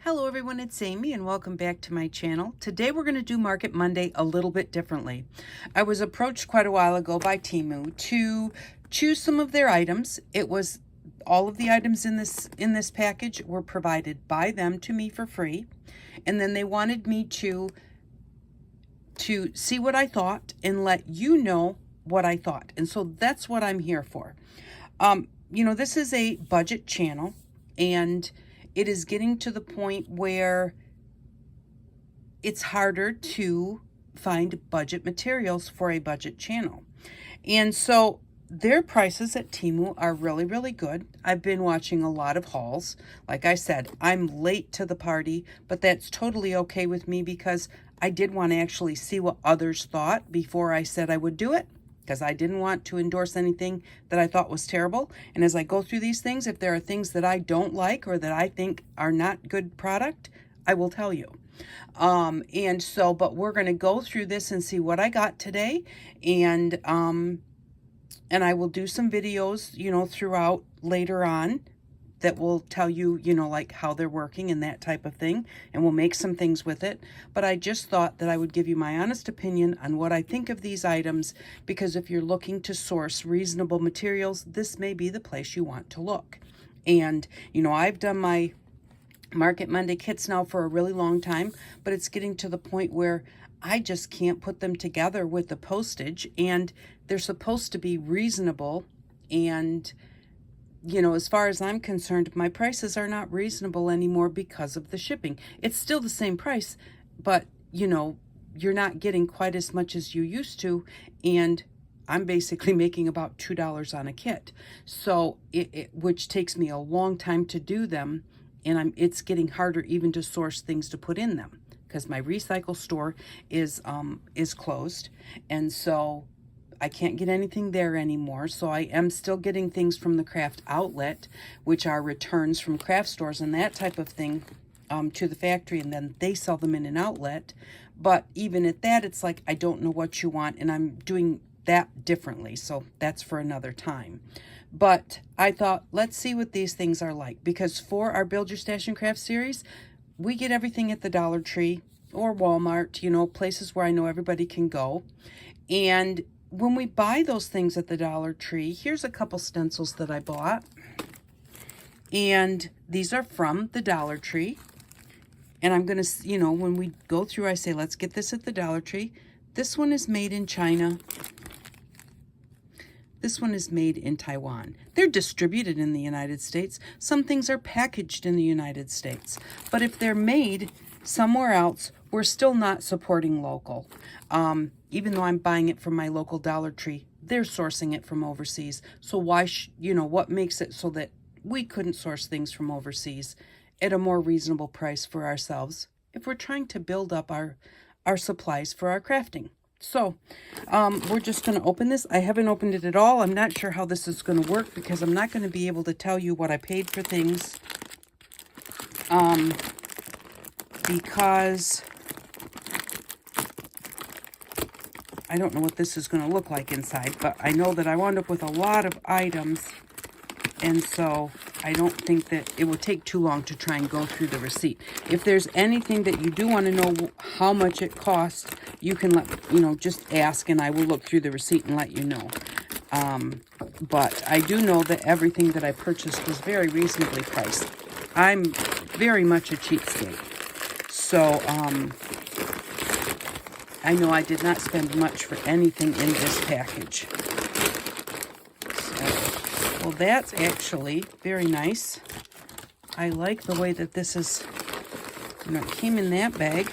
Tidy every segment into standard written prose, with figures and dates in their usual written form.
Hello everyone, it's Amy and welcome back to my channel. Today we're going to do Market Monday a little bit differently. I was approached quite a while ago by Temu to choose some of their items. It was all of the items in this package were provided by them to me for free. And then they wanted me to see what I thought and let you know what I thought. And so that's what I'm here for. This is a budget channel, and it is getting to the point where it's harder to find budget materials for a budget channel. And so their prices at Temu are really, really good. I've been watching a lot of hauls. Like I said, I'm late to the party, but that's totally okay with me because I did want to actually see what others thought before I said I would do it, because I didn't want to endorse anything that I thought was terrible. And as I go through these things, if there are things that I don't like or that I think are not good product, I will tell you. But we're going to go through this and see what I got today. And I will do some videos, throughout later on that will tell you, like how they're working and that type of thing, and we'll make some things with it. But I just thought that I would give you my honest opinion on what I think of these items, because if you're looking to source reasonable materials, this may be the place you want to look. And, I've done my Market Monday kits now for a really long time, but it's getting to the point where I just can't put them together with the postage, and they're supposed to be reasonable. And as far as I'm concerned, my prices are not reasonable anymore because of the shipping. It's still the same price, but, you're not getting quite as much as you used to, and I'm basically making about $2 on a kit. So, which takes me a long time to do them, and it's getting harder even to source things to put in them because my recycle store is closed, and so I can't get anything there anymore. So I am still getting things from the craft outlet, which are returns from craft stores and that type of thing, to the factory, and then they sell them in an outlet. But even at that, it's like, I don't know what you want, and I'm doing that differently. So that's for another time. But I thought, let's see what these things are like, because for our Build Your Stash and Craft series, we get everything at the Dollar Tree or Walmart, places where I know everybody can go. And when we buy those things at the Dollar Tree, here's a couple stencils that I bought. And these are from the Dollar Tree. And I'm going to, when we go through, I say, let's get this at the Dollar Tree. This one is made in China. This one is made in Taiwan. They're distributed in the United States. Some things are packaged in the United States. But if they're made somewhere else, we're still not supporting local. Even though I'm buying it from my local Dollar Tree, they're sourcing it from overseas. So why, what makes it so that we couldn't source things from overseas at a more reasonable price for ourselves if we're trying to build up our supplies for our crafting? So we're just going to open this. I haven't opened it at all. I'm not sure how this is going to work because I'm not going to be able to tell you what I paid for things. Because I don't know what this is going to look like inside, but I know that I wound up with a lot of items, and so I don't think that it will take too long to try and go through the receipt. If there's anything that you do want to know how much it costs, you can just ask, and I will look through the receipt and let you know. But I do know that everything that I purchased was very reasonably priced. I'm very much a cheapskate. So, I know I did not spend much for anything in this package. So, well, that's actually very nice. I like the way that this is, it came in that bag,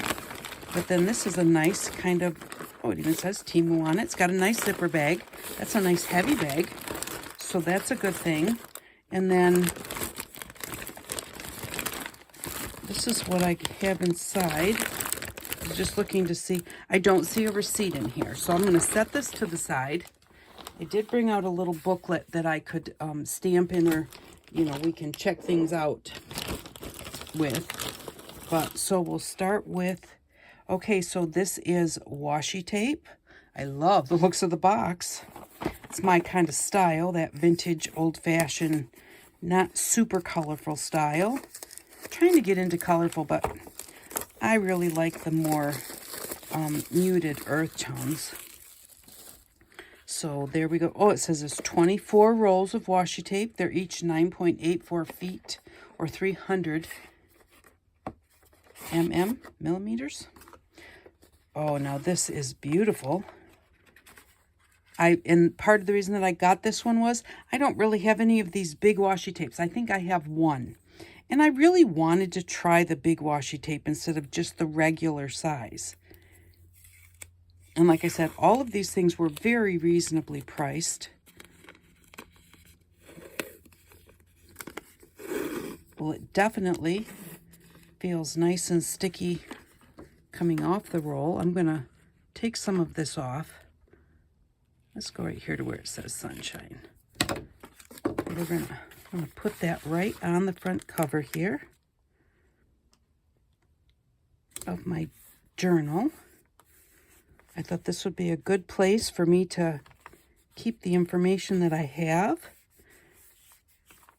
but then this is a nice kind of, it even says Temu on it. It's got a nice zipper bag. That's a nice heavy bag. So that's a good thing. And then this is what I have inside. I'm just looking to see. I don't see a receipt in here, so I'm going to set this to the side. I did bring out a little booklet that I could stamp in, or, we can check things out with. But so we'll start with, okay, so this is washi tape. I love the looks of the box. It's my kind of style, that vintage, old-fashioned, not super colorful style. trying to get into colorful, but I really like the more muted earth tones. So there we go. Oh, it says it's 24 rolls of washi tape. They're each 9.84 feet or 300 millimeters. Oh, now this is beautiful. And part of the reason that I got this one was I don't really have any of these big washi tapes. I think I have one. And I really wanted to try the big washi tape instead of just the regular size. And like I said, all of these things were very reasonably priced. Well, it definitely feels nice and sticky coming off the roll. I'm going to take some of this off. Let's go right here to where it says sunshine. We're going to put that right on the front cover here of my journal. I thought this would be a good place for me to keep the information that I have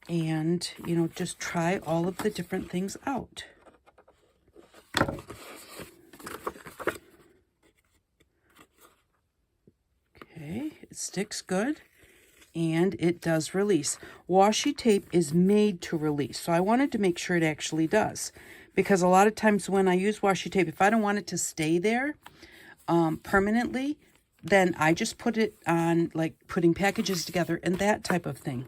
and, you know, just try all of the different things out. Okay, it sticks good and it does release. Washi tape is made to release, so I wanted to make sure it actually does, because a lot of times when I use washi tape, if I don't want it to stay there permanently, then I just put it on, like putting packages together and that type of thing.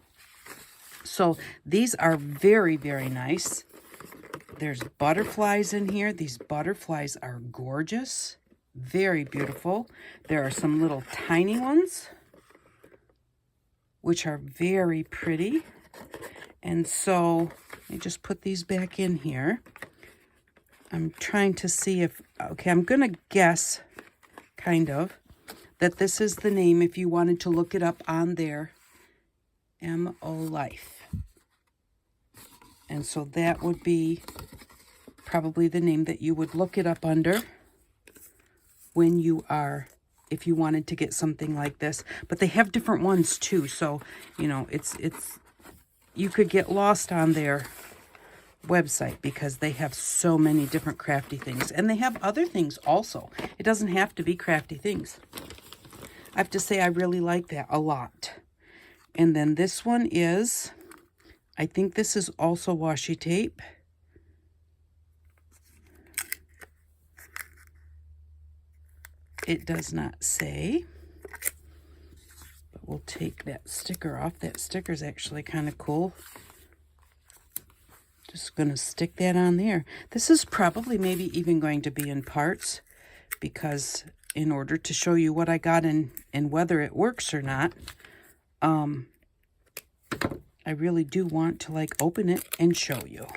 So these are very, very nice. There's butterflies in here. These butterflies are gorgeous. Very beautiful. There are some little tiny ones, which are very pretty. And so I just put these back in here. I'm trying to see if, okay, I'm going to guess, kind of, that this is the name if you wanted to look it up on there. M.O. Life. And so that would be probably the name that you would look it up under when you are, if you wanted to get something like this. But they have different ones too, so you know, it's you could get lost on their website because they have so many different crafty things, and they have other things also. It doesn't have to be crafty things. I have to say I really like that a lot. And then this one is, I think this is also washi tape. It does not say, but we'll take that sticker off. That sticker is actually kind of cool. Just going to stick that on there. This is probably maybe even going to be in parts, because in order to show you what I got and whether it works or not, I really do want to like open it and show you.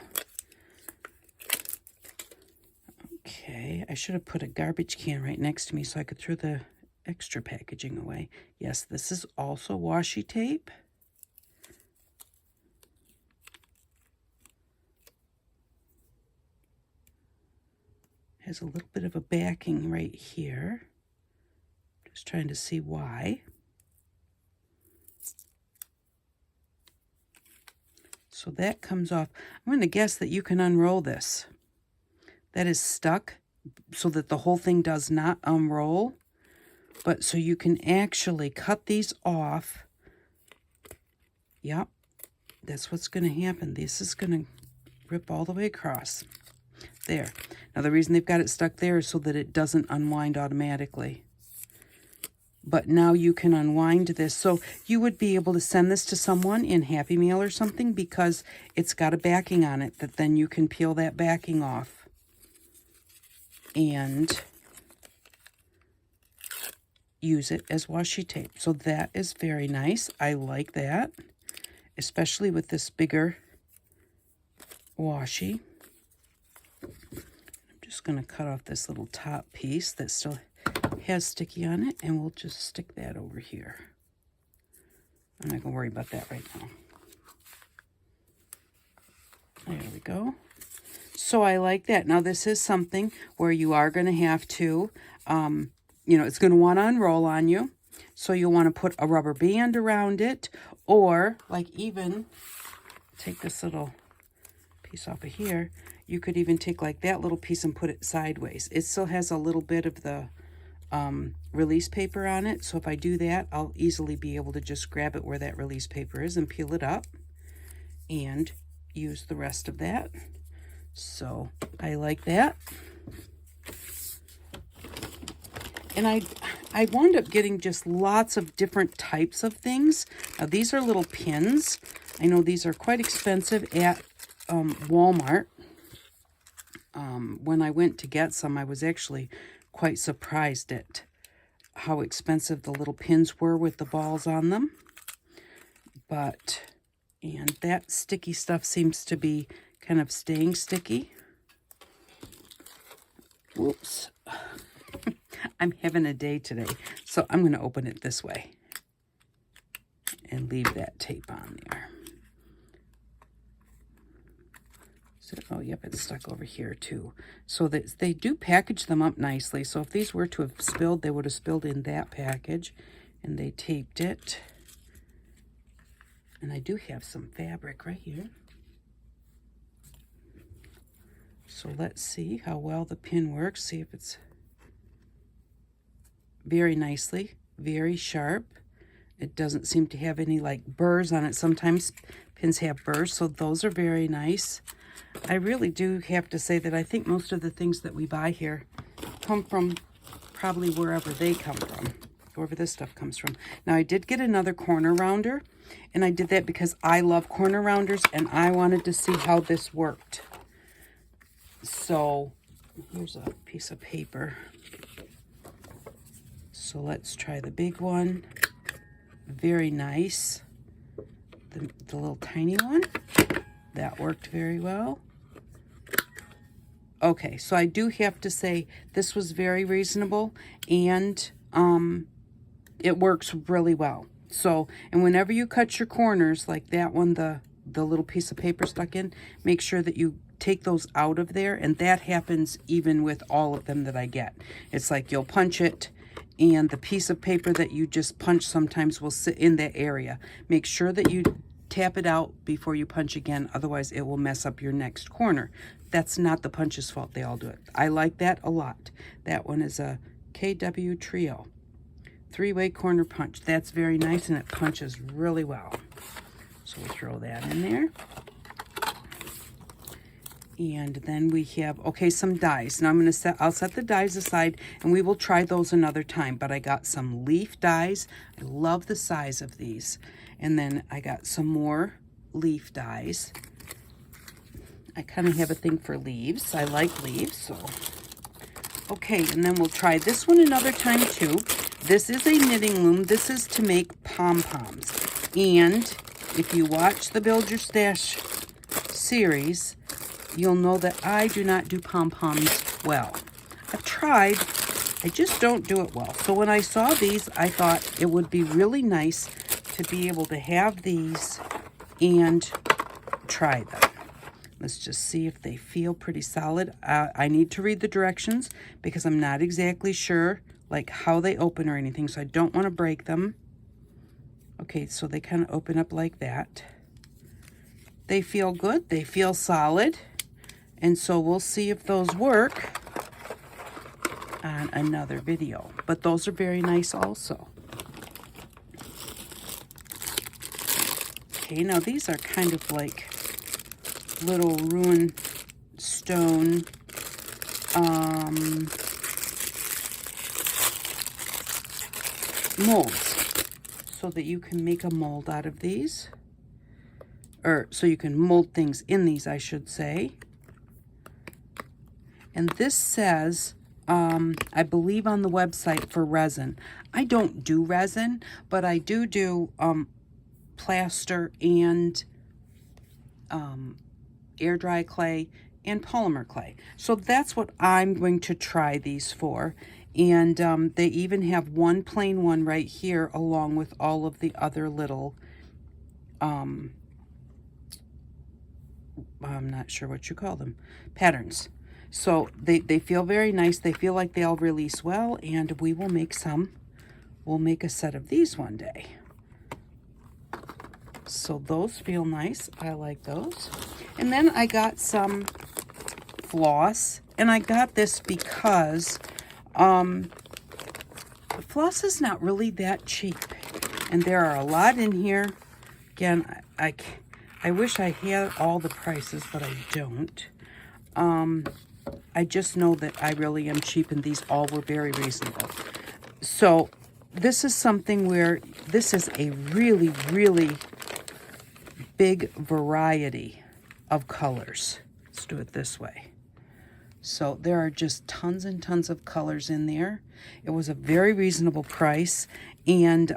Okay, I should have put a garbage can right next to me so I could throw the extra packaging away. Yes, this is also washi tape. Has a little bit of a backing right here. Just trying to see why. So that comes off. I'm going to guess that you can unroll this. That is stuck so that the whole thing does not unroll. But so you can actually cut these off. Yep, that's what's going to happen. This is going to rip all the way across. There. Now the reason they've got it stuck there is so that it doesn't unwind automatically. But now you can unwind this. So you would be able to send this to someone in Happy Mail or something, because it's got a backing on it that then you can peel that backing off and use it as washi tape. So that is very nice. I like that, especially with this bigger washi. I'm just going to cut off this little top piece that still has sticky on it, and we'll just stick that over here. I'm not going to worry about that right now. There we go. So I like that. Now this is something where you are going to have to, you know, it's going to want to unroll on you. So you'll want to put a rubber band around it, or like even take this little piece piece off of here, you could even take like that little piece and put it sideways. It still has a little bit of the release paper on it, so if I do that, I'll easily be able to just grab it where that release paper is and peel it up and use the rest of that. So I like that. And I wound up getting just lots of different types of things. Now these are little pins. I know these are quite expensive at Walmart. When I went to get some, I was actually quite surprised at how expensive the little pins were with the balls on them. But, and that sticky stuff seems to be kind of staying sticky. Whoops. I'm having a day today, so I'm going to open it this way and leave that tape on there. So, oh, yep, it's stuck over here too. So that they do package them up nicely. So if these were to have spilled, they would have spilled in that package, and they taped it. And I do have some fabric right here. So let's see how well the pin works. See if it's very nicely, very sharp. It doesn't seem to have any like burrs on it. Sometimes pins have burrs, so those are very nice. I really do have to say that I think most of the things that we buy here come from probably wherever they come from, wherever this stuff comes from. Now I did get another corner rounder, and I did that because I love corner rounders and I wanted to see how this worked. So here's a piece of paper. So let's try the big one. Very nice. The little tiny one. That worked very well. Okay, so I do have to say this was very reasonable, and it works really well. So, and whenever you cut your corners, like that one, the little piece of paper stuck in, make sure that you take those out of there, and that happens even with all of them that I get. It's like you'll punch it, and the piece of paper that you just punch sometimes will sit in that area. Make sure that you tap it out before you punch again, otherwise it will mess up your next corner. That's not the punch's fault, they all do it. I like that a lot. That one is a KW Trio 3-way corner punch. That's very nice, and it punches really well. So we'll throw that in there. And then we have, okay, some dies. Now I'll set the dies aside, and we will try those another time. But I got some leaf dies. I love the size of these. And then I got some more leaf dies. I kind of have a thing for leaves. I like leaves, so. Okay, and then we'll try this one another time too. This is a knitting loom. This is to make pom-poms. And if you watch the Build Your Stash series, you'll know that I do not do pom-poms well. I've tried, I just don't do it well. So when I saw these, I thought it would be really nice to be able to have these and try them. Let's just see if they feel pretty solid. I need to read the directions because I'm not exactly sure like how they open or anything, so I don't want to break them. Okay, so they kind of open up like that. They feel good, they feel solid, and so we'll see if those work on another video. But those are very nice also. Okay, now these are kind of like little ruined stone molds, so that you can make a mold out of these, or so you can mold things in these, I should say. And this says, I believe on the website, for resin. I don't do resin, but I do plaster and air dry clay and polymer clay. So that's what I'm going to try these for. And they even have one plain one right here along with all of the other little, I'm not sure what you call them, patterns. So they feel very nice. They feel like they'll release well, and we will make some. We'll make a set of these one day. So those feel nice. I like those. And then I got some floss, and I got this because floss is not really that cheap, and there are a lot in here. Again, I wish I had all the prices, but I don't. I just know that I really am cheap, and these all were very reasonable. So this is something where this is a really, really big variety of colors. Let's do it this way. So there are just tons and tons of colors in there. It was a very reasonable price, and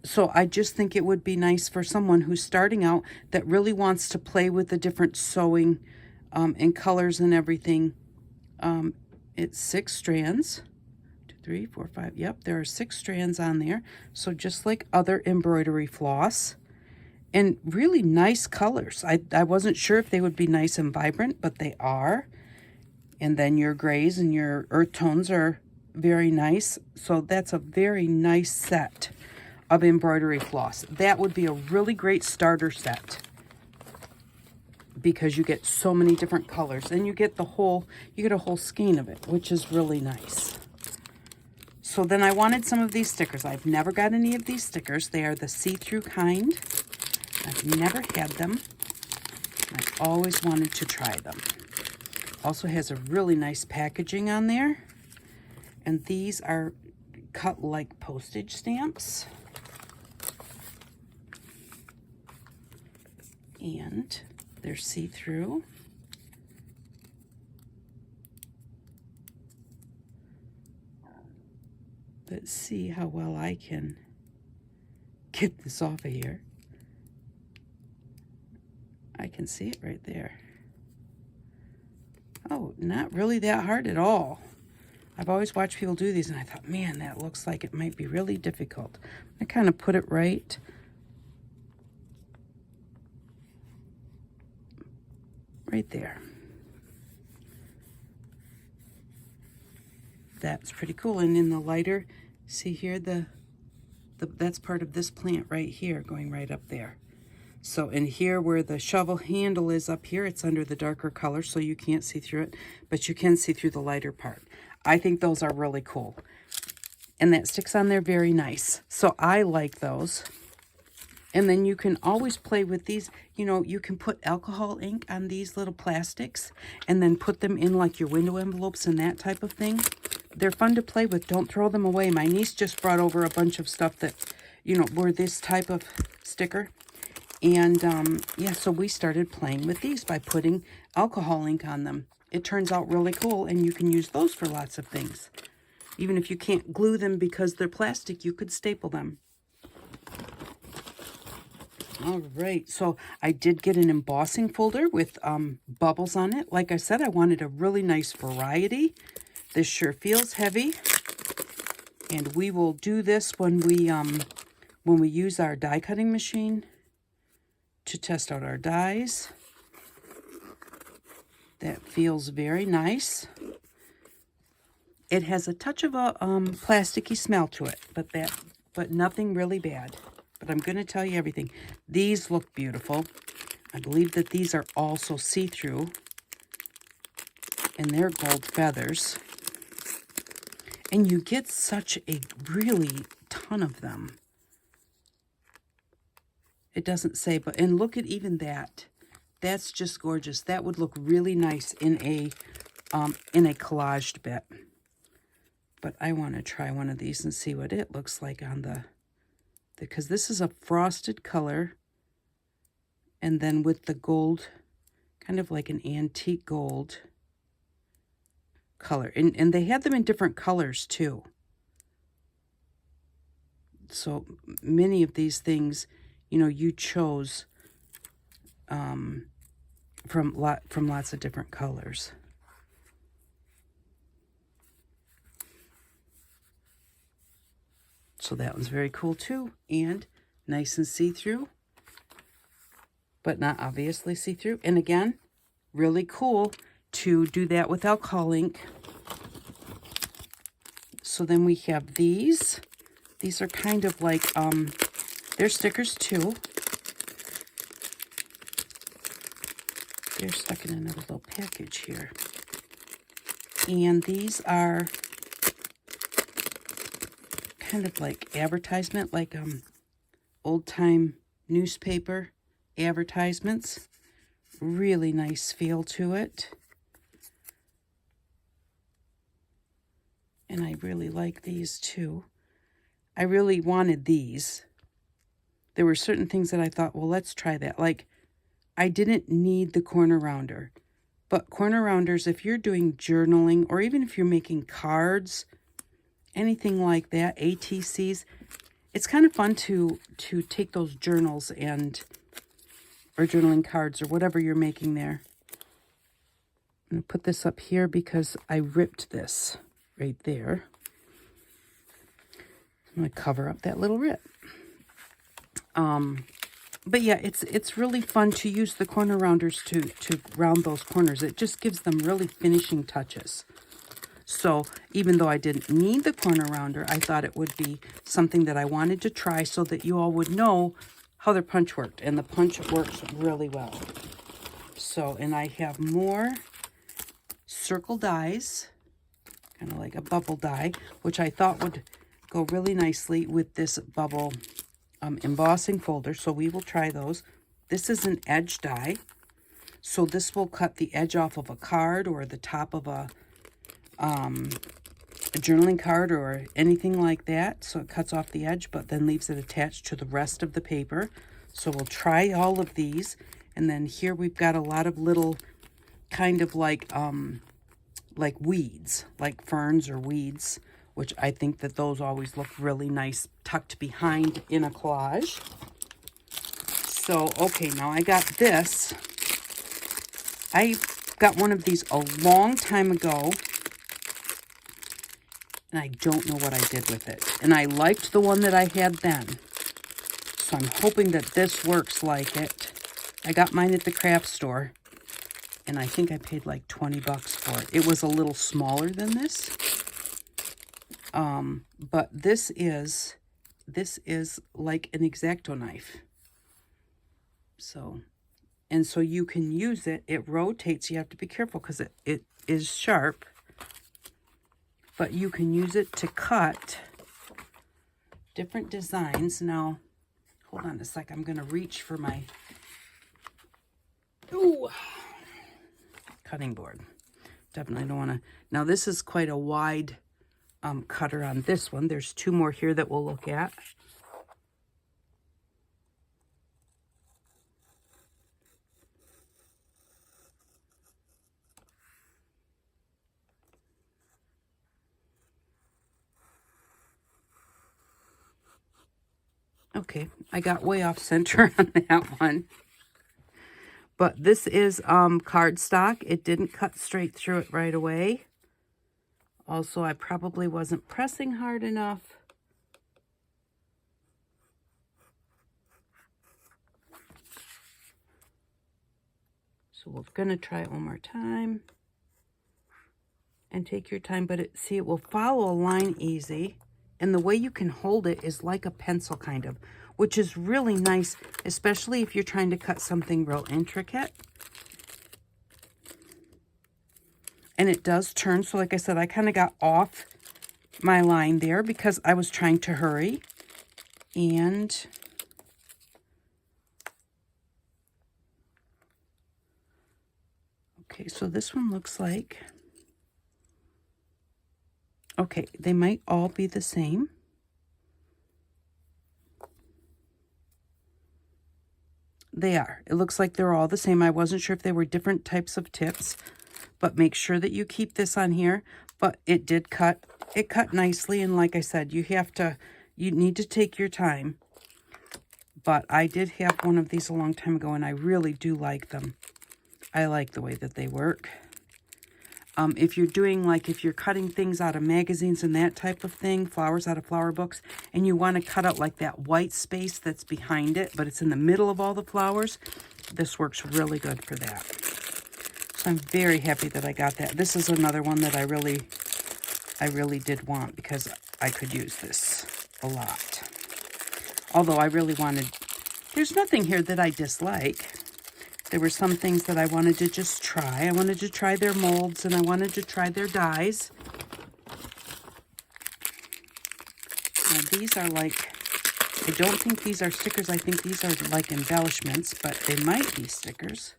so I just think it would be nice for someone who's starting out that really wants to play with the different sewing and colors and everything. It's 6 strands. 2, 3, 4, 5. Yep, there are 6 strands on there. So just like other embroidery floss. And really nice colors. I wasn't sure if they would be nice and vibrant, but they are. And then your grays and your earth tones are very nice. So that's a very nice set of embroidery floss. That would be a really great starter set, because you get so many different colors, and you get a whole skein of it, which is really nice. So then I wanted some of these stickers. I've never got any of these stickers. They are the see-through kind. I've never had them. I've always wanted to try them. Also has a really nice packaging on there. And these are cut like postage stamps. And they're see-through. Let's see how well I can get this off of here. I can see it right there. Oh, not really that hard at all. I've always watched people do these, and I thought, man, that looks like it might be really difficult. I kind of put it right there. That's pretty cool. And in the lighter, see here, that's part of this plant right here, going right up there. So in here where the shovel handle is up here, it's under the darker color, so you can't see through it, but you can see through the lighter part. I think those are really cool. And that sticks on there very nice. So I like those. And then you can always play with these. You know, you can put alcohol ink on these little plastics and then put them in like your window envelopes and that type of thing. They're fun to play with. Don't throw them away. My niece just brought over a bunch of stuff that, you know, were this type of sticker. And, yeah, so we started playing with these by putting alcohol ink on them. It turns out really cool, and you can use those for lots of things. Even if you can't glue them because they're plastic, you could staple them. All right, so I did get an embossing folder with bubbles on it. Like I said, I wanted a really nice variety. This sure feels heavy, and we will do this when we use our die cutting machine to test out our dies. That feels very nice. It has a touch of a plasticky smell to it, but nothing really bad. But I'm going to tell you everything. These look beautiful. I believe that these are also see-through, and they're gold feathers. And you get such a really ton of them. It doesn't say, but, and look at even that. That's just gorgeous. That would look really nice in a collaged bit. But I want to try one of these and see what it looks like on because this is a frosted color, and then with the gold, kind of like an antique gold color. And they had them in different colors too. So many of these things, you know, you chose from lots of different colors. So that one's very cool too, and nice and see-through, but not obviously see-through. And again, really cool to do that with alcohol ink. So then we have these. These are kind of like, they're stickers too. They're stuck in another little package here. And these are kind of like advertisement, like old-time newspaper advertisements. Really nice feel to it. And I really like these too. I really wanted these. There were certain things that I thought, well, let's try that. Like, I didn't need the corner rounder. But corner rounders, if you're doing journaling, or even if you're making cards, anything like that, ATCs, it's kind of fun to take those journals and, or journaling cards, or whatever you're making there. I'm going to put this up here because I ripped this right there. I'm going to cover up that little rip. But yeah, it's really fun to use the corner rounders to round those corners. It just gives them really finishing touches. So even though I didn't need the corner rounder, I thought it would be something that I wanted to try so that you all would know how their punch worked. And the punch works really well. So, and I have more circle dies, kind of like a bubble die, which I thought would go really nicely with this bubble embossing folder. So we will try those. This is an edge die. So this will cut the edge off of a card or the top of a journaling card or anything like that. So it cuts off the edge, but then leaves it attached to the rest of the paper. So we'll try all of these. And then here we've got a lot of little kind of like weeds, like ferns or weeds, which I think that those always look really nice tucked behind in a collage. So, okay, now I got this. I got one of these a long time ago, and I don't know what I did with it. And I liked the one that I had then. So I'm hoping that this works like it. I got mine at the craft store, and I think I paid like 20 bucks for it. It was a little smaller than this. But this is like an X-Acto knife. So, and so you can use it. It rotates. You have to be careful because it is sharp. But you can use it to cut different designs. Now, hold on a sec. I'm going to reach for my cutting board. Definitely don't want to. Now, this is quite a wide cutter on this one. There's two more here that we'll look at. Okay, I got way off center on that one. But this is cardstock. It didn't cut straight through it right away. Also, I probably wasn't pressing hard enough. So we're going to try it one more time. And take your time, but see, it will follow a line easy. And the way you can hold it is like a pencil kind of, which is really nice, especially if you're trying to cut something real intricate. And it does turn. So like I said, I kind of got off my line there because I was trying to hurry. And okay, so this one looks like, okay, they might all be the same. They are. It looks like they're all the same. I wasn't sure if they were different types of tips, but make sure that you keep this on here. But it did cut. It cut nicely, and like I said, you need to take your time. But I did have one of these a long time ago, and I really do like them. I like the way that they work. If you're doing, like, if you're cutting things out of magazines and that type of thing, flowers out of flower books, and you want to cut out like that white space that's behind it, but it's in the middle of all the flowers, this works really good for that. So I'm very happy that I got that. This is another one that I really did want because I could use this a lot. Although I really wanted, there's nothing here that I dislike. There were some things that I wanted to just try. I wanted to try their molds, and I wanted to try their dies. Now these are like, I don't think these are stickers. I think these are like embellishments, but they might be stickers.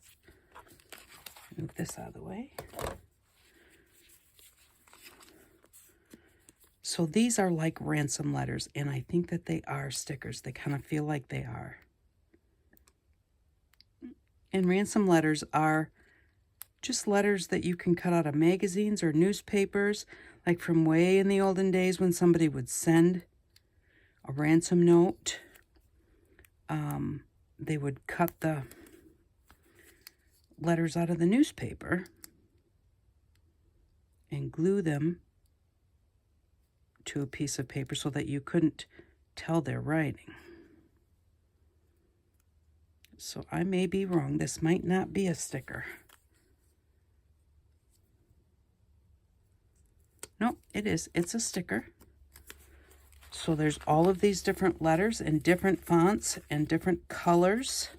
Move this out of the way. So these are like ransom letters, and I think that they are stickers. They kind of feel like they are. And ransom letters are just letters that you can cut out of magazines or newspapers, like from way in the olden days when somebody would send a ransom note. They would cut the letters out of the newspaper and glue them to a piece of paper so that you couldn't tell their writing. So I may be wrong. This might not be a sticker. No, it is. It's a sticker. So there's all of these different letters and different fonts and different colors.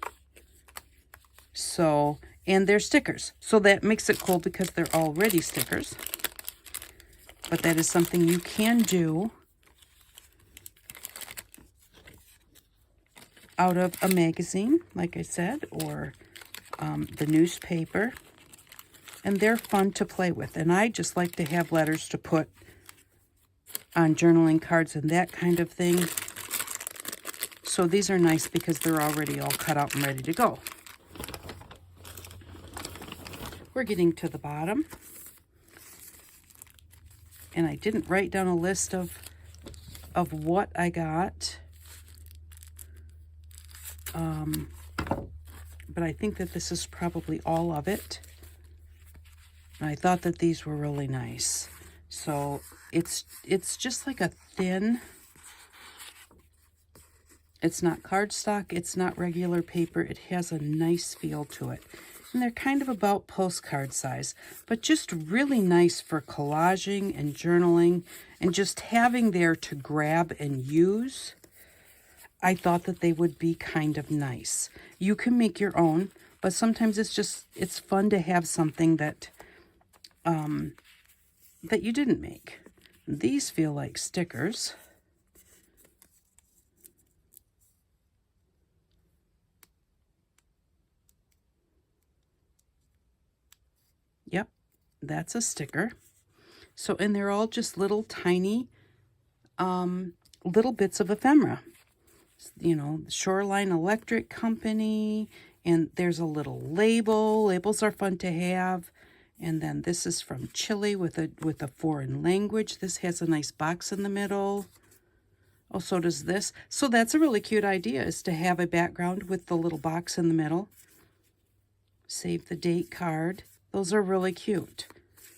So, and they're stickers. So that makes it cool because they're already stickers. But that is something you can do out of a magazine, like I said, or the newspaper. And they're fun to play with. And I just like to have letters to put on journaling cards and that kind of thing. So these are nice because they're already all cut out and ready to go. We're getting to the bottom. And I didn't write down a list of what I got. But I think that this is probably all of it. And I thought that these were really nice. So it's just like a thin, it's not cardstock, it's not regular paper. It has a nice feel to it. And they're kind of about postcard size, but just really nice for collaging and journaling and just having there to grab and use. I thought that they would be kind of nice. You can make your own, but sometimes it's fun to have something that that you didn't make. These feel like stickers. Yep, that's a sticker. So, and they're all just little tiny little bits of ephemera. You know, Shoreline Electric Company, and there's a little label. Labels are fun to have. And then this is from Chile with a foreign language. This has a nice box in the middle. Oh, so does this. So that's a really cute idea, is to have a background with the little box in the middle. Save the date card. Those are really cute.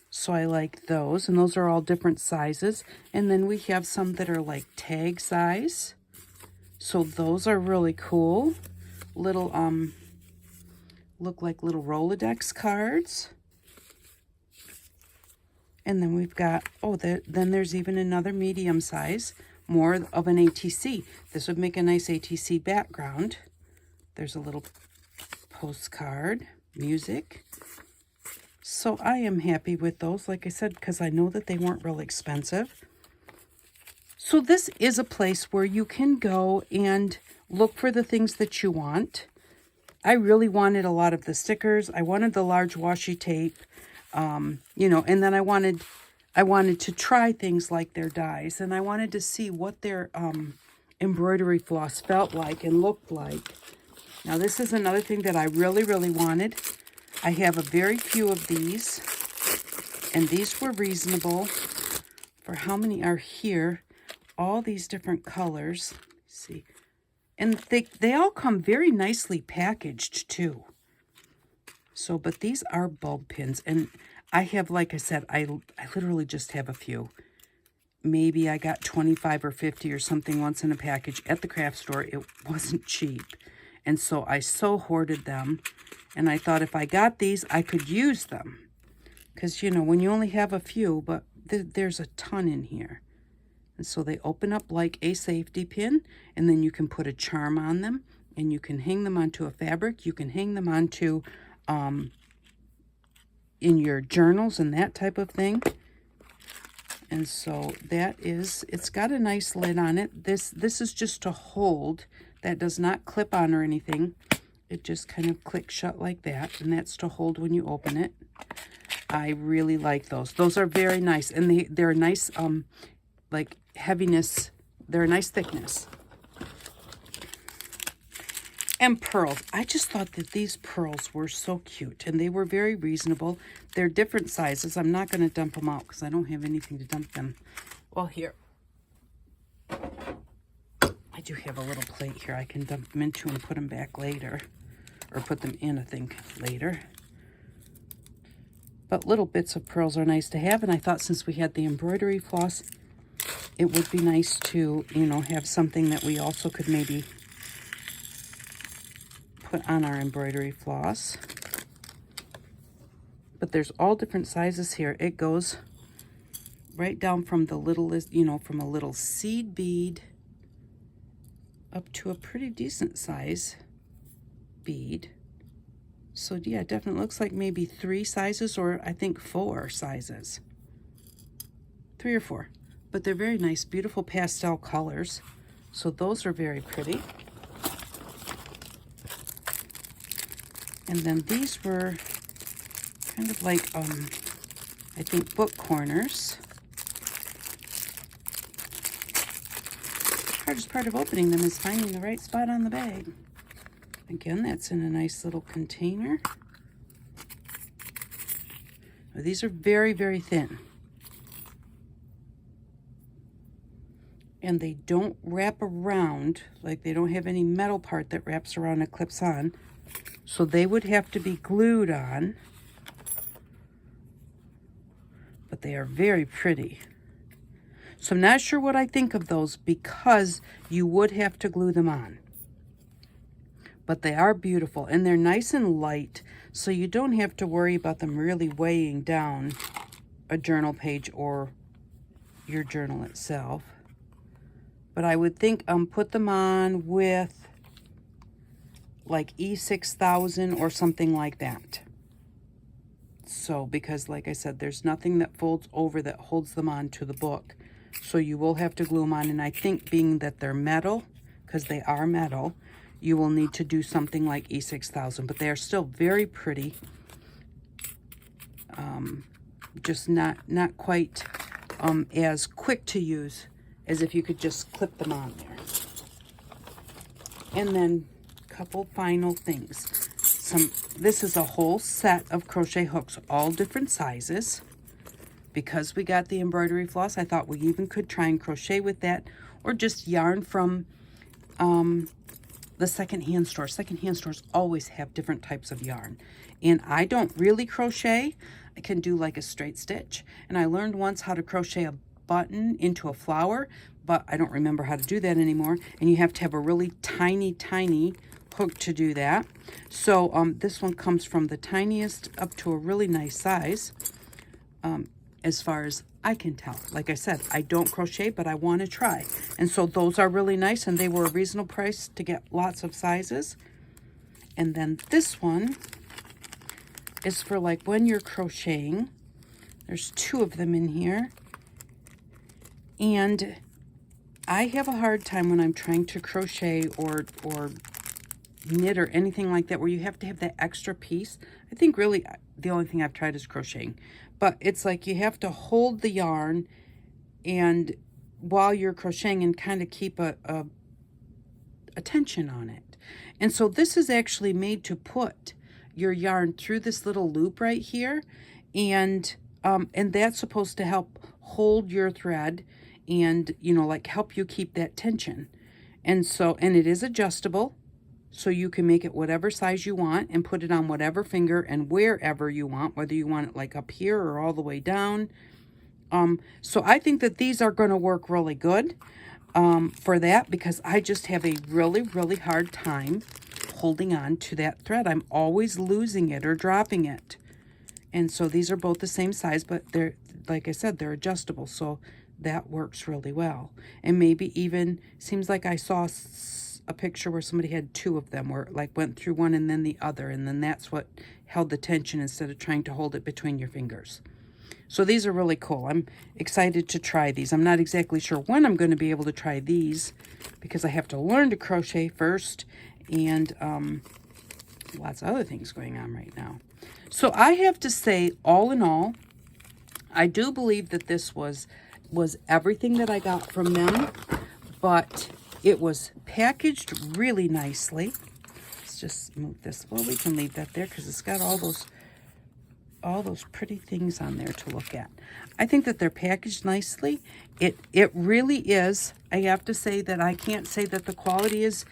So I like those, and those are all different sizes. And then we have some that are like tag size. So those are really cool. Little, look like little Rolodex cards. And then we've got, oh, then there's even another medium size, more of an ATC. This would make a nice ATC background. There's a little postcard, music. So I am happy with those, like I said, because I know that they weren't real expensive. So this is a place where you can go and look for the things that you want. I really wanted a lot of the stickers. I wanted the large washi tape. You know, and then I wanted to try things like their dies, and I wanted to see what their embroidery floss felt like and looked like. Now this is another thing that I really, really wanted. I have a very few of these, and these were reasonable for how many are here. All these different colors. Let's see. And they all come very nicely packaged too. So, but these are bulb pins, and I have, like I said, I literally just have a few. Maybe I got 25 or 50 or something once in a package at the craft store. It wasn't cheap, and so I so hoarded them, and I thought if I got these, I could use them. Because, you know, when you only have a few, but there's a ton in here. And so they open up like a safety pin, and then you can put a charm on them. And you can hang them onto a fabric. You can hang them onto in your journals and that type of thing. And so that is, it's got a nice lid on it. This is just to hold. That does not clip on or anything. It just kind of clicks shut like that, and that's to hold when you open it. I really like those. Those are very nice, and they're a nice like heaviness. They're a nice thickness. And pearls. I just thought that these pearls were so cute, and they were very reasonable. They're different sizes. I'm not going to dump them out because I don't have anything to dump them. Well, here. I do have a little plate here I can dump them into and put them back later. Or put them in, I think, later. But little bits of pearls are nice to have, and I thought since we had the embroidery floss, it would be nice to, you know, have something that we also could maybe put on our embroidery floss. But there's all different sizes here. It goes right down from the littlest, you know, from a little seed bead up to a pretty decent size bead. So yeah, it definitely looks like maybe 3 sizes, or I think 4 sizes. 3 or 4. But they're very nice, beautiful pastel colors. So those are very pretty. And then these were kind of like, I think, book corners. The hardest part of opening them is finding the right spot on the bag. Again, that's in a nice little container. Now, these are very, very thin. And they don't wrap around, like they don't have any metal part that wraps around and clips on. So they would have to be glued on. But they are very pretty. So I'm not sure what I think of those because you would have to glue them on. But they are beautiful, and they're nice and light, so you don't have to worry about them really weighing down a journal page or your journal itself. But I would think put them on with like E6000 or something like that. So, because like I said, there's nothing that folds over that holds them on to the book. So you will have to glue them on, and I think being that they're metal, because they are metal, you will need to do something like E6000, but they are still very pretty. Just not quite as quick to use as if you could just clip them on there. And then a couple final things. This is a whole set of crochet hooks, all different sizes. Because we got the embroidery floss, I thought we even could try and crochet with that, or just yarn from the secondhand store. Secondhand stores always have different types of yarn. And I don't really crochet. I can do like a straight stitch. And I learned once how to crochet a button into a flower, but I don't remember how to do that anymore. And you have to have a really tiny, tiny hook to do that. So this one comes from the tiniest up to a really nice size, as far as I can tell. Like I said, I don't crochet, but I want to try. And so those are really nice, and they were a reasonable price to get lots of sizes. And then this one is for like when you're crocheting. There's 2 of them in here. And I have a hard time when I'm trying to crochet or knit or anything like that, where you have to have that extra piece. I think really the only thing I've tried is crocheting. But it's like you have to hold the yarn and while you're crocheting and kind of keep a tension on it. And so this is actually made to put your yarn through this little loop right here. And that's supposed to help hold your thread and, you know, like help you keep that tension. And so, and it is adjustable. So you can make it whatever size you want and put it on whatever finger and wherever you want, whether you want it like up here or all the way down. So I think that these are going to work really good for that, because I just have a really, really hard time holding on to that thread. I'm always losing it or dropping it. And so these are both the same size, but they're, like I said, they're adjustable. So that works really well. And maybe even, seems like I saw a picture where somebody had two of them, where it like went through one and then the other, and then that's what held the tension instead of trying to hold it between your fingers. So these are really cool. I'm excited to try these. I'm not exactly sure when I'm going to be able to try these because I have to learn to crochet first, and lots of other things going on right now. So I have to say, all in all, I do believe that this was everything that I got from them, but it was packaged really nicely. Let's just move this. Well, we can leave that there because it's got all those pretty things on there to look at. I think that they're packaged nicely. It really is. I have to say that I can't say that the quality is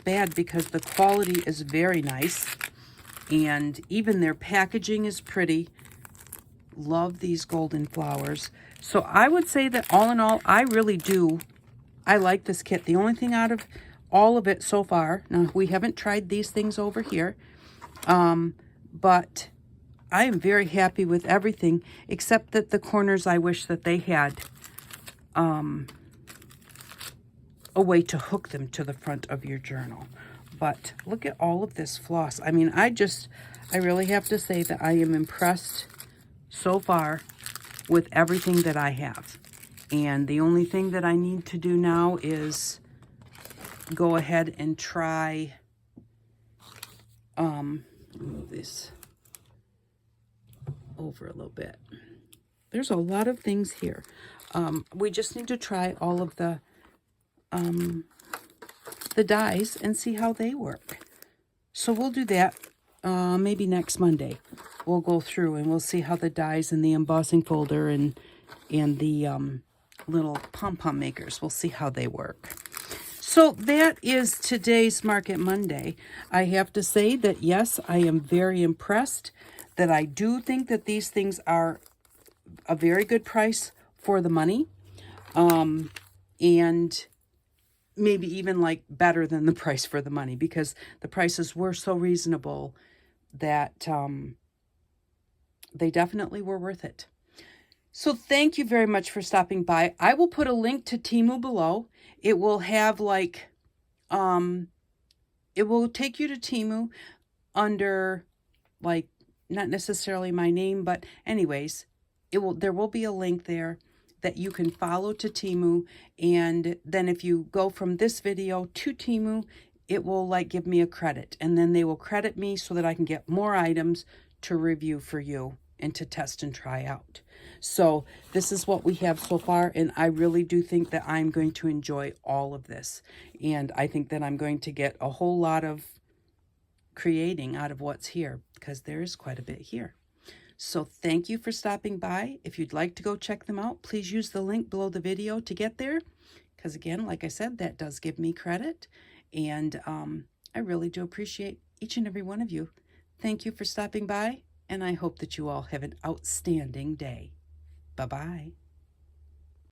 bad, because the quality is very nice, and even their packaging is pretty. Love these golden flowers. So I would say that all in all, I like this kit. The only thing out of all of it so far, now we haven't tried these things over here, but I am very happy with everything, except that the corners, I wish that they had a way to hook them to the front of your journal. But look at all of this floss. I mean, I really have to say that I am impressed so far with everything that I have. And the only thing that I need to do now is go ahead and try, move this over a little bit. There's a lot of things here. We just need to try all of the dies and see how they work. So we'll do that maybe next Monday. We'll go through and we'll see how the dies in the embossing folder and the little pom-pom makers, we'll see how they work. So that is today's Market Monday. I have to say that, yes, I am very impressed, that I do think that these things are a very good price for the money, and maybe even like better than the price for the money, because the prices were so reasonable that they definitely were worth it. So thank you very much for stopping by. I will put a link to Temu below. It will have like, it will take you to Temu under like, not necessarily my name, but anyways, there will be a link there that you can follow to Temu. And then if you go from this video to Temu, it will like give me a credit, and then they will credit me so that I can get more items to review for you and to test and try out. So this is what we have so far, and I really do think that I'm going to enjoy all of this. And I think that I'm going to get a whole lot of creating out of what's here, because there is quite a bit here. So thank you for stopping by. If you'd like to go check them out, please use the link below the video to get there, because again, like I said, that does give me credit. And I really do appreciate each and every one of you. Thank you for stopping by, and I hope that you all have an outstanding day. Bye-bye.